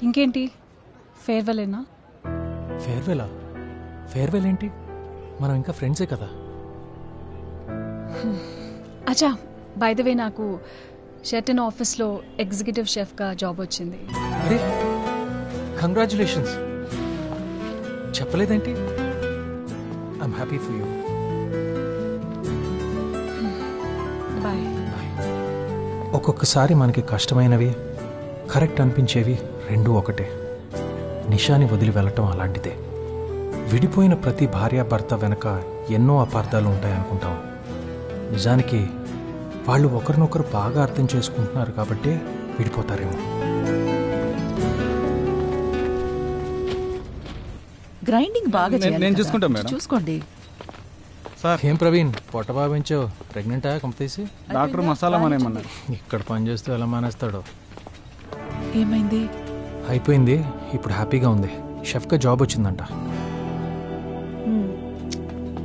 ఇంకేంటి ఫేర్వెలేనా? ఫేర్వెలా? ఫేర్వెల్ ఏంటి? మనం ఇంకా ఫ్రెండ్సే కదా. అచ్చా, బై ద వే నాకు షెర్టన్ ఆఫీస్లో ఎగ్జిక్యూటివ్ షెఫ్గా జాబ్ వచ్చింది. అరే కంగ్రాచులేషన్స్. చెప్పలేదేంటి? I'm happy for you. Bye. ఒక్కొక్కసారి మనకి కష్టమైనవి, కరెక్ట్ అనిపించేవి రెండూ ఒకటే. నిషాని వదిలి వెళ్ళటం అలాంటిదే. విడిపోయిన ప్రతి భార్యాభర్త వెనక ఎన్నో అపార్థాలు ఉంటాయనుకుంటాం. నిజానికి వాళ్ళు ఒకరినొకరు బాగా అర్థం చేసుకుంటున్నారు కాబట్టే విడిపోతారేమో. గ్రైండింగ్ బాగా నేను చూసుకుంటా మేడం. చూసుకోండి. ఏం ప్రవీణ్, పొట్టబా పెంచావు? ప్రెగ్నెంటా కంపతీసి? డాక్టర్ మసాలా మానేమన్నారు. ఇక్కడ పని చేస్తూ ఎలా మానేస్తాడో. ఏమైంది? అయిపోయింది, ఇప్పుడు హ్యాపీగా ఉంది. షెఫ్గా జాబ్ వచ్చిందంట.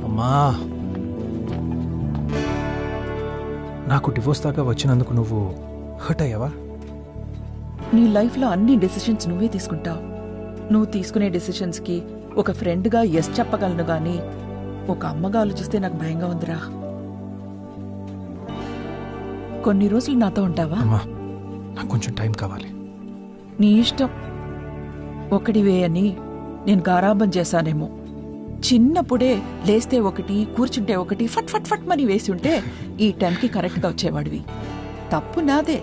అమ్మా, నాకు డివోర్స్ దాకా వచ్చినందుకు నువ్వు హర్ట్ అయ్యావా? నీ లైఫ్లో అన్ని డెసిషన్స్ నువ్వే తీసుకుంటావు. నువ్వు తీసుకునే డెసిషన్స్కి ఒక ఫ్రెండ్గా ఎస్ చెప్పగలను గాని ఒక అమ్మగా ఆలోచిస్తే నాకు భయంగా ఉందిరా. కొన్ని రోజులు నాతో ఉంటావా? అమ్మా, నాకు కొంచెం టైం కావాలి. నీ ఇష్టం. ఒకటివే అని నేను గారాబం చేశానేమో. చిన్నప్పుడే లేస్తే ఒకటి, కూర్చుంటే ఒకటి, ఫట్ ఫట్ ఫట్ మని వేసి ఉంటే ఈ టైంకి కరెక్ట్గా వచ్చేవాడివి. తప్పు నాదే.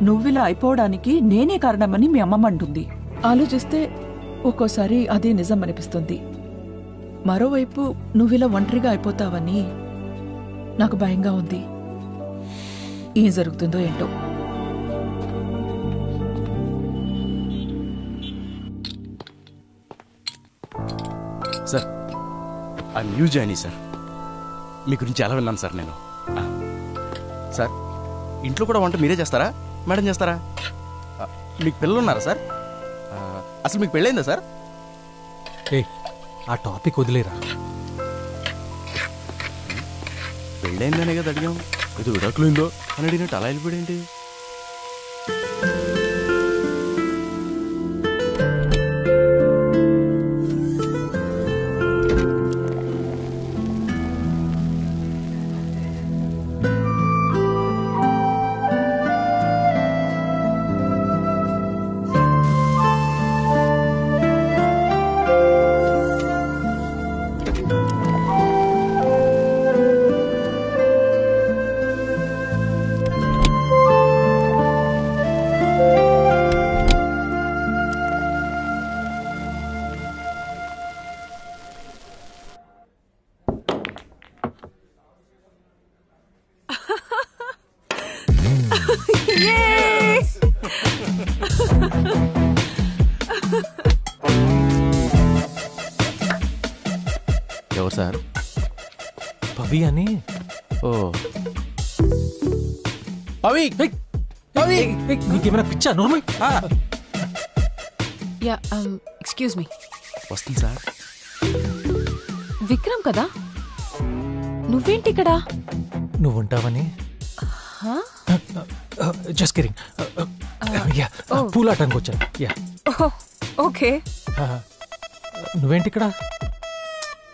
నువ్విలా అయిపోవడానికి నేనే కారణమని మీ అమ్మమ్మ అంటుంది. ఆలోచిస్తే ఒక్కోసారి అదే నిజం అనిపిస్తుంది. మరోవైపు నువ్విలా ఒంటరిగా అయిపోతావని నాకు భయంగా ఉంది. ఏం జరుగుతుందో ఏంటో. సార్, ఆ న్యూ జాయినీ సార్, మీ గురించి ఎలా విన్నాను సార్ నేను. సార్, ఇంట్లో కూడా వంట మీరే చేస్తారా, మేడం చేస్తారా? మీకు పిల్లలు ఉన్నారా సార్? అసలు మీకు పెళ్ళైందా సార్? ఏ, ఆ టాపిక్ వదిలేరా. పెళ్ళైందనే కదా అడిగాం. ఏదో విడాకులైందో అని అడిగినట్టు అలా వెళ్ళిపోయాడేంటి? ఎవరు సార్? పవి అని. ఓ పవి, నీకేమైనా పిచ్చా? నార్మల్. Yeah, excuse me. వస్తుంది సార్. విక్రమ్ కదా? నువ్వేంటి ఇక్కడ? నువ్వు ఉంటావని. Just kidding. పూలాటానికి వచ్చాను. Yeah, okay. నువ్వేంటి ఇక్కడ?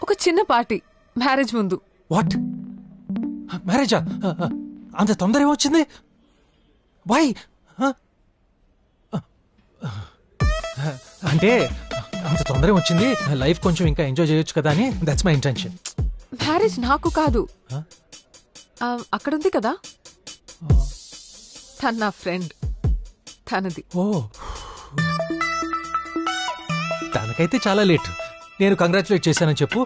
ఒక చిన్న పార్టీ, మ్యారేజ్ ముందు. వాట్? మ్యారేజా? అంత తొందర ఏమొచ్చింది? వై? అంటే అంత తొందర వచ్చింది, లైఫ్ కొంచెం ఇంకా ఎంజాయ్ చేయొచ్చు కదా అని. That's my intention. మ్యారేజ్ నాకు కాదు, అక్కడుంది కదా, తన నా ఫ్రెండ్, తనది. ఓ, తనకైతే చాలా లేట్. నేను కంగ్రాచులేట్ చేశానని చెప్పు.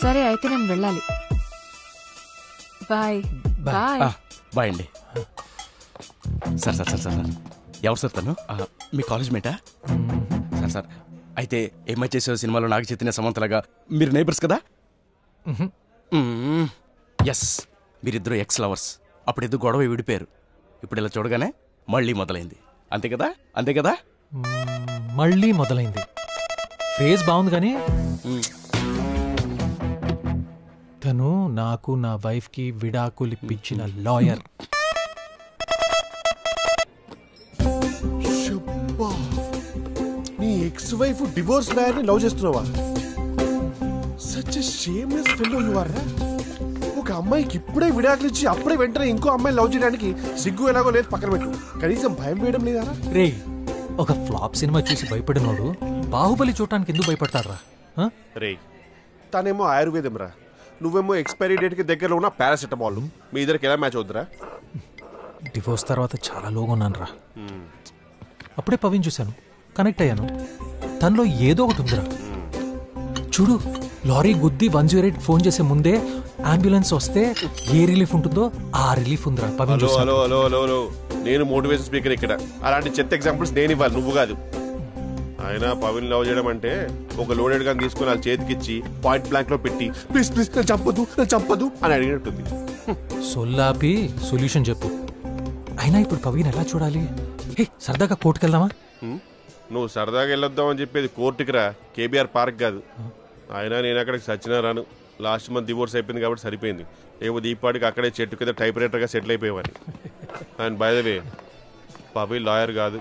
సరే, అయితే నేను వెళ్ళాలి. బాయ్. బాయ్. బాయ్ అండి. సార్ సార్ సార్ సార్ ఎవరు సార్ తను? మీ కాలేజ్ మేటా? సార్ సార్, అయితే ఏమై చేసే సినిమాలో నాగ చైతన్య సమంతలాగా మీరు నైబర్స్ కదా? ఎస్, మీరిద్దరు ఎక్స్ లవర్స్. అప్పుడు ఎద్దు గొడవ విడిపోయారు. ఇప్పుడు ఇలా చూడగానే మళ్ళీ మొదలైంది. అంతే కదా? అంతే కదా? మళ్ళీ మొదలైంది. ఫేజ్ బాగుంది కానీ తను నాకు, నా వైఫ్ కి విడాకులు ఇప్పించిన lawyer. Ex wife divorce lawyer ని లవ్ చేస్తున్నావా? Such a shameless fellow you are రా. ఒక అమ్మాయికి ఇప్పుడే విడాకులు ఇచ్చి అప్పుడే వెంటనే ఇంకో అమ్మాయిని లవ్ చేయడానికి సిగ్గు ఎలాగో లేదు, పక్కన పెట్టు. కనీసం భయం వేయడం లేదా? రే, ఒక ఫ్లాప్ సినిమా చూసి భయపడినోడు బాహుబలి చూడటానికి ఎందుకు భయపడతారా? రే, తనేమో ఆయుర్వేదం రా, నువ్వేమో ఎక్స్పైరీ డేట్ కి దగ్గరలో ఉన్న పారాసెటమాల్. మీ ఇద్దరికి ఎలా మ్యాచ్ అవుతురా? డివోర్స్ తర్వాత చాలా లోగా ఉన్నాను రా. అప్పుడే పవిన్ చూశాను, కనెక్ట్ అయ్యాను. తనలో ఏదో ఒకటి ఉందిరా. చూడు, లారీ గుద్ది 108 ఫోన్ చేసే ముందే అంబులెన్స్ వస్తే ఏ రిలీఫ్ ఉంటుందో ఆ రిలీఫ్ ఉందిరా. Pavin hello hello hello hello hello, నేను మోటివేషన్ స్పీకర్ ఇక్కడ. అలాంటి చెత్త ఎగ్జాంపుల్స్ నేను ఇవ్వాలి, నువ్వు కాదు. ఆయన పవిన్ లవ్ చేయడం అంటే ఒక లోడెడ్ గాని తీసుకుని వాళ్ళ చేతికిచ్చి పాయింట్ బ్లాంక్ లో పెట్టి ప్లీజ్ ప్లీజ్ నేను చంపదు అని అడిగినట్టుంది. సొల్లాపి సొల్యూషన్ చెప్పు. అయినా ఇప్పుడు పవిన్ ఎలా చూడాలి? హే, సరదాగా కోర్టుకెళ్దామా? నువ్వు సరదాగా వెళ్ళొద్దాం అని చెప్పేది కోర్టుకి రా, కేబీఆర్ పార్క్ కాదు. అయినా నేను అక్కడికి సచ్చినా రాను. లాస్ట్ మంత్ డివోర్స్ అయిపోయింది కాబట్టి సరిపోయింది. లేకపోతే ఈ పాటికి అక్కడే చెట్టు కింద టైప్ రైటర్గా సెటిల్ అయిపోయేవాడిని. And by the way, Pavin lawyer కాదు.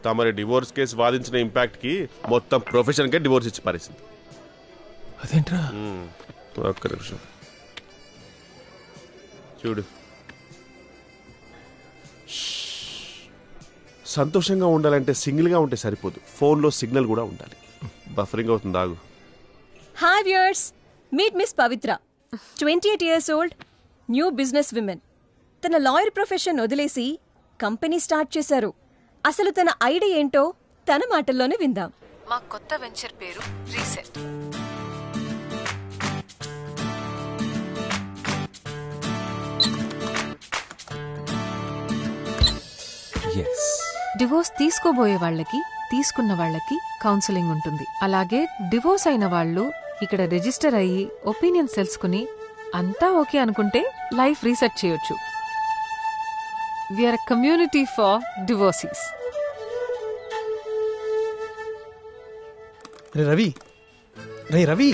తమరి డివోర్స్ కేసు వాదించిన ఇంపాక్ట్ కి మొత్తం ప్రొఫెషన్ కే డివోర్స్ ఇచ్చి పారేసింది. అదేంట్రా? ఒక్క నిమిషం చూడు. సంతోషంగా ఉండాలంటే సింగిల్గా ఉంటే సరిపోదు, ఫోన్లో సిగ్నల్ కూడా ఉండాలి. బఫరింగ్ అవుతుంది, ఆగు. హాయ్ వ్యూయర్స్, మీట్ మిస్ పవిత్ర, 28 years old, new business women. తన లాయర్ ప్రొఫెషన్ వదిలేసి కంపెనీ స్టార్ట్ చేశారు. అసలు తన ఐడియా ఏంటో తన మాటల్లోనే విందాం. మా కొత్త వెంచర్ పేరు రీసెట్. డివోర్స్ తీసుకోబోయే వాళ్ళకి, తీసుకున్న వాళ్ళకి కౌన్సిలింగ్ ఉంటుంది. అలాగే డివోర్స్ అయిన వాళ్ళు ఇక్కడ రిజిస్టర్ అయ్యి ఒపీనియన్స్ తెలుసుకుని అంతా ఓకే అనుకుంటే లైఫ్ రీసెట్ చేయొచ్చు. We're a community for divorcees. రే రవి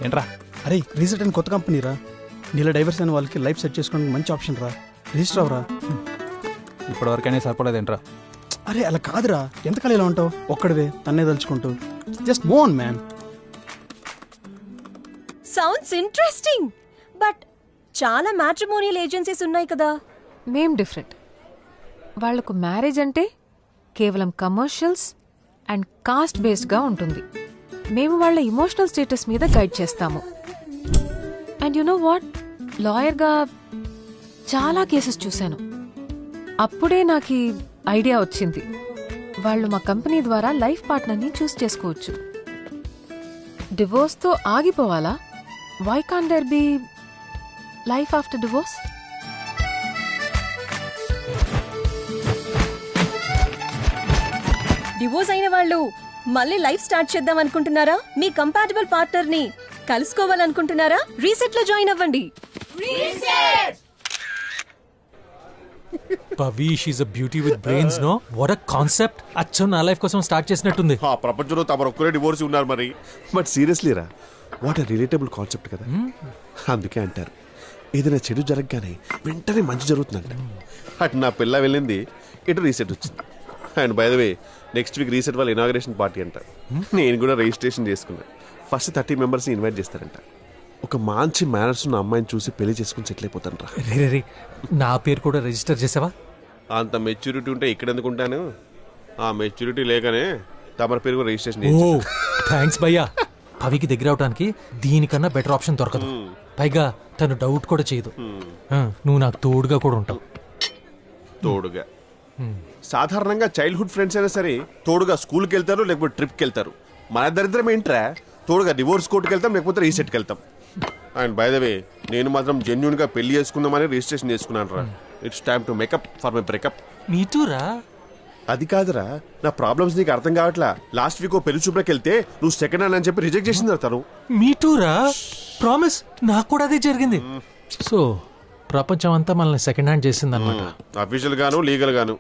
ఏంట్రా? అరే రీసెట్ అని కొత్త కంపెనీ రా. నీళ్ళ డైవర్స్ అయిన వాళ్ళకి లైఫ్ సెట్ చేసుకోవడానికి మంచి ఆప్షన్ రా. రిజిస్టర్ అవరా. ఇప్పటివరకైనా సరిపడదేంట్రా? అరే అలా కాదురా, ఎంతకాలం ఇలా ఉంటావు ఒక్కడివే తన్నే తలుచుకుంటూ? Just move on man. Sounds interesting, but చాలా మ్యాట్రిమోనియల్ ఏజెన్సీస్ ఉన్నాయి కదా. మేం డిఫరెంట్. వాళ్లకు మ్యారేజ్ అంటే కేవలం కమర్షియల్స్ అండ్ కాస్ట్ బేస్డ్గా ఉంటుంది. మేము వాళ్ళ ఇమోషనల్ స్టేటస్ మీద గైడ్ చేస్తాము. అండ్ యు నో వాట్, లాయర్గా చాలా కేసెస్ చూశాను. అప్పుడే నాకు ఐడియా వచ్చింది, వాళ్ళు మా కంపెనీ ద్వారా లైఫ్ పార్ట్నర్ని చూస్ చేసుకోవచ్చు. డివోర్స్తో ఆగిపోవాలా? Why can't there be life after divorce? Divorce అయిన వాళ్ళు మళ్ళీ లైఫ్ స్టార్ట్ చేద్దాం అనుకుంటున్నారా? మీ కంపాటబుల్ పార్ట్నర్ ని కలుసుకోవాలనుకుంటున్నారా? రీసెట్ లో జాయిన్ అవ్వండి. Pavi, she's a beauty with brains. Know what a concept. అచ్చం నా లైఫ్ కోసం స్టార్ట్ చేసినట్టుంది. ప్రపంచంలో తమరు ఒక్కరే డివోర్స్ ఉన్నారు మరి. బట్ సీరియస్లీ రా, వాట్ అ రిలేటబుల్ కాన్సెప్ట్ కదా. అందుకే అంటారు, ఏదైనా చెడు జరగగానే వెంటనే మంచి జరుగుతుందంట. అటు నా పిల్ల వెళ్ళింది, ఇటు రీసెట్ వచ్చింది. And by the way, next week reset వాళ్ళ ఇనాగ్రేషన్ పార్టీ అంట. నేను కూడా రిజిస్ట్రేషన్ చేసుకున్నా. ఫస్ట్ 30 మెంబర్స్ని ఇన్వైట్ చేస్తారంట. ఒక మంచి మేనర్స్ ఉన్న అమ్మాయిని చూసి పెళ్లి చేసుకుని సెటిల్ అయిపోతాను రా. రే, నా పేరు కూడా రిజిస్టర్ చేసావా? అంత మెచ్యూరిటీ ఉంటే ఇక్కడ ఎందుకుంటాను? ఆ మెచ్యూరిటీ లేకనే తమరి పేరు కూడా రిజిస్ట్రేషన్. ఓ థ్యాంక్స్ భయ్యా. పవికి దగ్గర అవడానికి దీనికన్నా బెటర్ ఆప్షన్ దొరకదు. పైగా తను డౌట్ కూడా చేయదు. నువ్వు నాకు తోడుగా కూడా ఉంటావు. తోడుగా సాధారణంగా చైల్డ్హుడ్ ఫ్రెండ్స్ అయినా సరే తోడుగా స్కూల్కి వెళ్తారు, లేకపోతే ట్రిప్కి వెళ్తారు. మన దరిద్రం ఏంట్రా, తోడుగా డివోర్స్ కోర్టుకి వెళ్తాం, లేకపోతే రీసెట్కి వెళ్తాం. అండ్ బై ద వే, నేను మాత్రం జెన్యూన్ గా పెళ్లి చేసుకుందామని రిజిస్ట్రేషన్ చేసుకున్నాను రా. It's time to make up for my breakup. మీటూరా? అది కాదురా, నా ప్రాబ్లమ్స్ నీకు అర్థం కావట్లా. లాస్ట్ వీక్ పెళ్లి చూపులకు వెళ్తే నువ్వు సెకండ్ హ్యాండ్ అని చెప్పి రిజెక్ట్ చేసింది తను. మీటూరా? ప్రామిస్, నాకు కూడా అదే జరిగింది. సో ప్రపంచం అంతా మనల్ని సెకండ్ హ్యాండ్ చేసింది అనమాట. అఫీషియల్ గాను, లీగల్ గాను.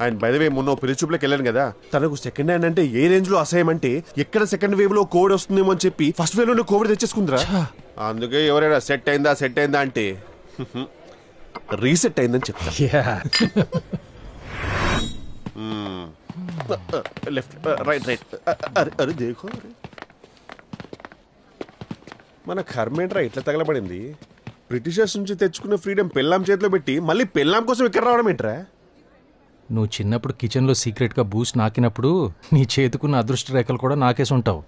అండ్ బై ద వే, మొన్న పెళ్లి చూపులకు వెళ్ళాను కదా, తనకు సెకండ్ హ్యాండ్ అంటే ఏ రేంజ్ లో అసహ్యం అంటే ఎక్కడ సెకండ్ వేవ్ లో కోవిడ్ వస్తుందేమో అని చెప్పి ఫస్ట్ వేవ్ లో కోవిడ్ తెచ్చేసుకుందిరా. అందుకే ఎవరైనా సెట్ అయిందా అంటే రీసెట్ అయిందని చెప్తా. లెఫ్ట్ రైట్ రైట్ అరే అరే దేఖో అరే మన కర్మేంట్రా ఇట్లా తగలబడింది. బ్రిటిషర్స్ నుంచి తెచ్చుకున్న ఫ్రీడమ్ పెళ్ళాం చేతిలో పెట్టి మళ్ళీ పెళ్ళాం కోసం ఇక్కడ రావడం ఏంట్రా? నువ్వు చిన్నప్పుడు కిచెన్లో సీక్రెట్గా బూస్ట్ నాకినప్పుడు నీ చేతుకున్న అదృష్ట రేఖలు కూడా నాకేసి ఉంటావు.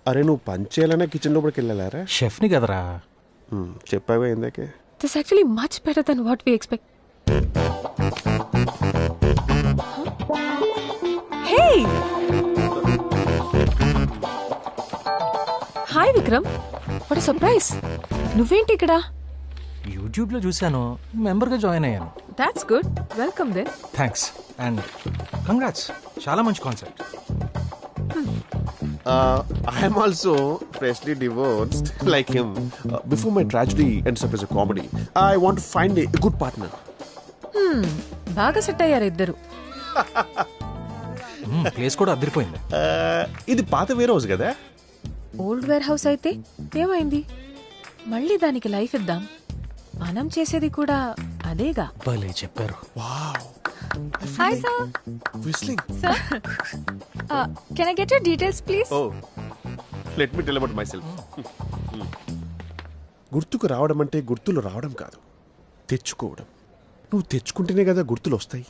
అరే నువ్వు పంచేయాలనే కిచెన్ లోపలికి వెళ్ళారా? షెఫ్ని కదరా. చెప్పావా ఇందాకే? This actually much better than what we expect. Hey hi Vikram, what surprise. నువ్వేంటి ఇక్కడ? యూట్యూబ్లో చూశాను, మెంబర్గా జాయిన్ అయ్యాను. That's good, welcome then. Thanks and congrats, చాలా మంచి concept. I'm also freshly divorced like him. Before my tragedy ends up as a comedy, I want to find a good partner. బాగా set అయ్యారు ఇద్దరు. Place కూడా అదిరిపోయింది. ఇది పాత wear house కదా? ఓల్డ్ వేర్ హౌస్ అయితే ఏమైంది? మళ్ళీ దానికి లైఫ్ ఇద్దాం. మనం చేసేది కూడా అదేగా. భలే చెప్పారు. Hi, sir. Whistling. Sir, can I get your details, please? Oh, let me tell about myself. గుర్తుకు రావడం అంటే గుర్తులు రావడం కాదు, తెచ్చుకోవడం. నువ్వు తెచ్చుకుంటేనే కదా గుర్తులు వస్తాయి,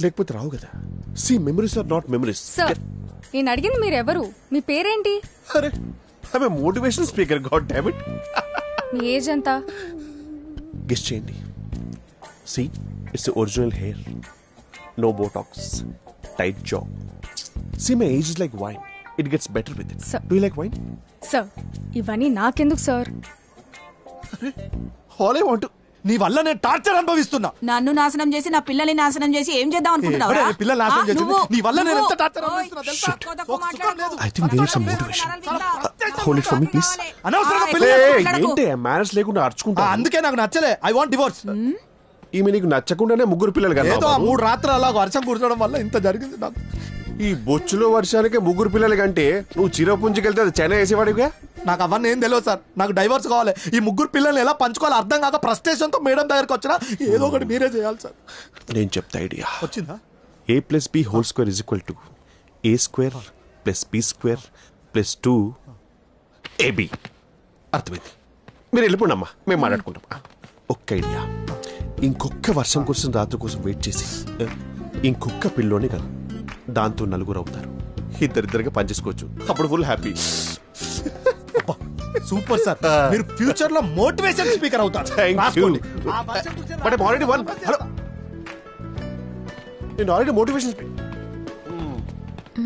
లేకపోతే రావు కదా. See, memories are not memories. Sir, నేను అడిగింది మీరు ఎవరు? మీ పేరేంటి? అరే I'm a motivational speaker, god damn it. Me age ఎంత? గెస్ చేయండి. See, it's the original hair. No Botox. Tight jaw. See, my age is like wine. It gets better with it. Sir. Do you like wine? Sir ఇవన్నీ నాకెందుకు sir? All I want to... నీ వల్ల నేను torture అనుభవిస్తున్నా. నన్ను నాశనం చేసి నా పిల్లల్ని నాశనం చేసి ఏం చేద్దాం అనుకుంటున్నావు? పిల్లలు నాశనం చేసింది నీ వల్ల. నేను ఎంత టార్చర్ అనుభవిస్తున్నా తెలుసా? I think there is some motivation. Hold it for me, please. అనవసరంగా Hey, పిల్లలు ఏంటి మేనర్స్ లేకుండా అర్చుకుంటా? అందుకే నాకు నచ్చలే. I want divorce. ఈమె నీకు నచ్చకుండానే ముగ్గురు పిల్లలు కదా? ఏదో 3 రాత్రులు అలా వర్షం కురచడం వల్ల ఇంత జరిగింది నాకు. ఈ బొచ్చులో వర్షానికి ముగ్గురు పిల్లలు కంటే నువ్వు చిరపుంజికెళ్తే అది చెన్నై వేసేవాడిగా. నాకు అవన్నీ ఏం తెలియదు సార్. నాకు డైవర్స్ కావాలి. ఈ ముగ్గురు పిల్లల్ని ఎలా పంచుకోవాలో అర్థం కాక ఫ్రస్ట్రేషన్తో మేడం దగ్గరకు వచ్చినా ఏదో ఒకటి మీరే చేయాలి సార్. నేను చెప్తా ఐడియా. వచ్చిందా? a + b² = a² + b² + 2ab. అర్థమైంది. మీరు వెళ్ళిపోండి అమ్మా, మేము మాట్లాడుకుంటాం. ఒక్క ఐడియా. ఇంకొక్క వర్షం కోసం రాత్రి కోసం వెయిట్ చేసి ఇంకొక్క పిల్లోనే కదా, దాంతో 4 అవుతారు. ఇద్దరిద్దరుగా పనిచేసుకోవచ్చు. అప్పుడు ఫుల్ హ్యాపీ. Super sir. మీరు ఫ్యూచర్ లో మోటివేషన్ స్పీకర్ అవుతారు. But already one. హలో, నేను ఆల్రెడీ మోటివేషన్